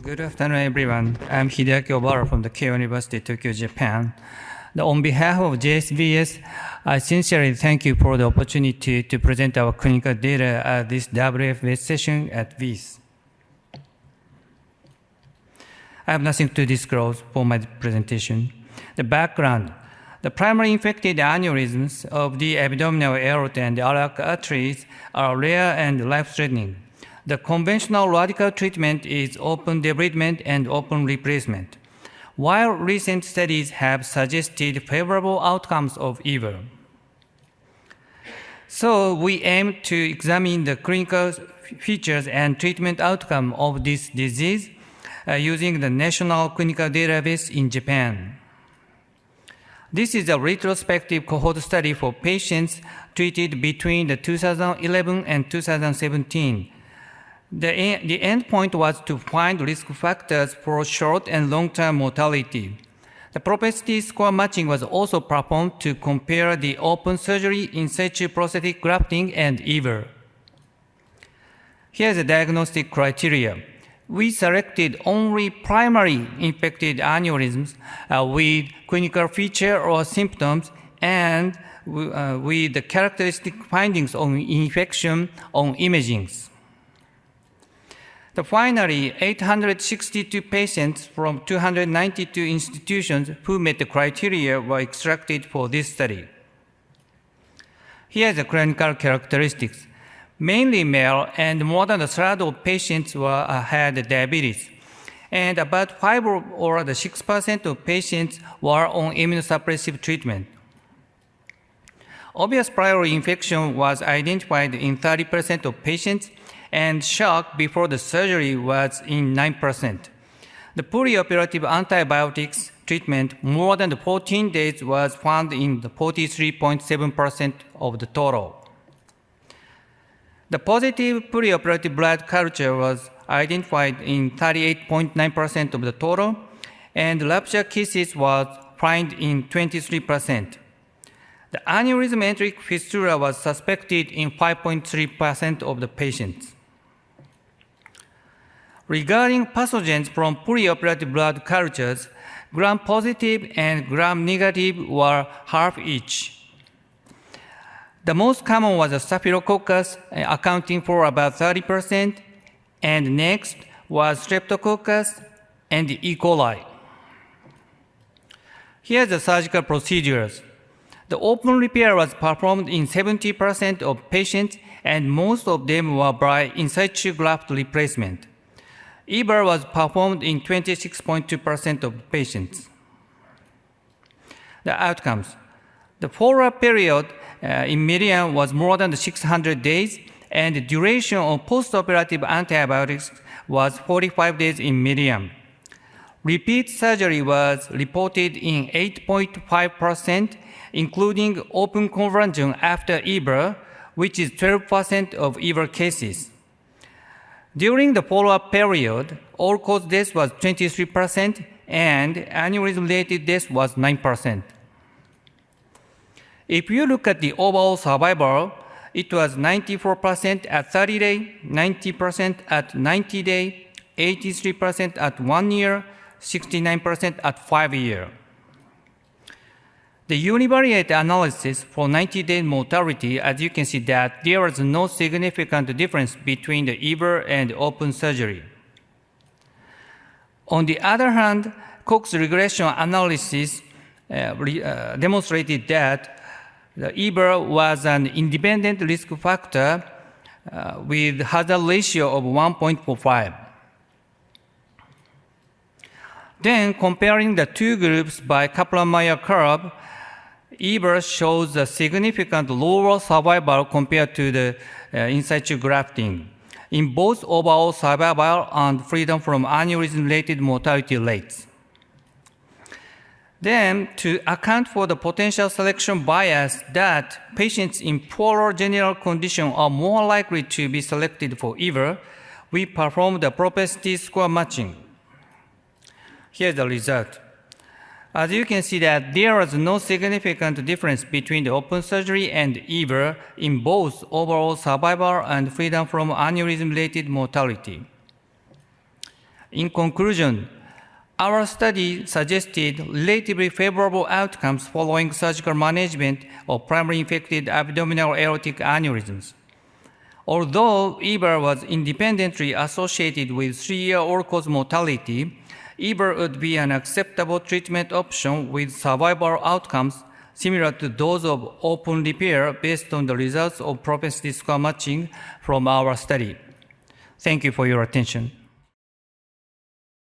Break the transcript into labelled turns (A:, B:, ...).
A: Good afternoon, everyone. I'm Hideaki Obara from the Keio University, Tokyo, Japan. On behalf of JSVS, I sincerely thank you for the opportunity to present our clinical data at this WFVS session at VEITH. I have nothing to disclose for my presentation. The background. The primary infected aneurysms of the abdominal aorta and iliac arteries are rare and life-threatening. The conventional radical treatment is open debridement and open replacement, while recent studies have suggested favorable outcomes of either. So we aim to examine the clinical features and treatment outcome of this disease using the National Clinical Database in Japan. This is a retrospective cohort study for patients treated between 2011 and 2017. The endpoint was to find risk factors for short and long-term mortality. The propensity score matching was also performed to compare the open surgery in situ prosthetic grafting and either. Here's the diagnostic criteria. We selected only primary infected aneurysms with clinical feature or symptoms and with the characteristic findings on infection on imagings. Finally, 862 patients from 292 institutions who met the criteria were extracted for this study. Here are the clinical characteristics. Mainly male, and more than a third of patients had diabetes, and about 5 or 6% of patients were on immunosuppressive treatment. Obvious prior infection was identified in 30% of patients, and shock before the surgery was in 9%. The perioperative antibiotics treatment more than 14 days was found in the 43.7% of the total. The positive perioperative blood culture was identified in 38.9% of the total, and rupture cases was found in 23%. The aneurysm-enteric fistula was suspected in 5.3% of the patients. Regarding pathogens from perioperative blood cultures, gram-positive and gram-negative were half each. The most common was a Staphylococcus, accounting for about 30%, and next was Streptococcus and E. coli. Here are the surgical procedures. The open repair was performed in 70% of patients, and most of them were by in situ graft replacement. EBER was performed in 26.2% of patients. The outcomes. The follow-up period in median was more than 600 days, and the duration of postoperative antibiotics was 45 days in median. Repeat surgery was reported in 8.5%, including open conversion after EBER, which is 12% of EBER cases. During the follow-up period, all-cause death was 23%, and aneurysm-related death was 9%. If you look at the overall survival, it was 94% at 30 days, 90% at 90 days, 83% at 1 year, 69% at 5 years. The univariate analysis for 90-day mortality, as you can see that there was no significant difference between the EBER and open surgery. On the other hand, Cox regression analysis demonstrated that the EBER was an independent risk factor with hazard ratio of 1.45. Then, comparing the two groups by Kaplan-Meier curve, EBER shows a significant lower survival compared to the in situ grafting in both overall survival and freedom from aneurysm-related mortality rates. Then, to account for the potential selection bias that patients in poorer general condition are more likely to be selected for EBER, we performed the propensity score matching. Here's the result. As you can see that there was no significant difference between the open surgery and EBER in both overall survival and freedom from aneurysm-related mortality. In conclusion, our study suggested relatively favorable outcomes following surgical management of primary infected abdominal aortic aneurysms. Although EVER was independently associated with 3-year all-cause mortality, EVER would be an acceptable treatment option with survival outcomes similar to those of open repair based on the results of propensity score matching from our study. Thank you for your attention.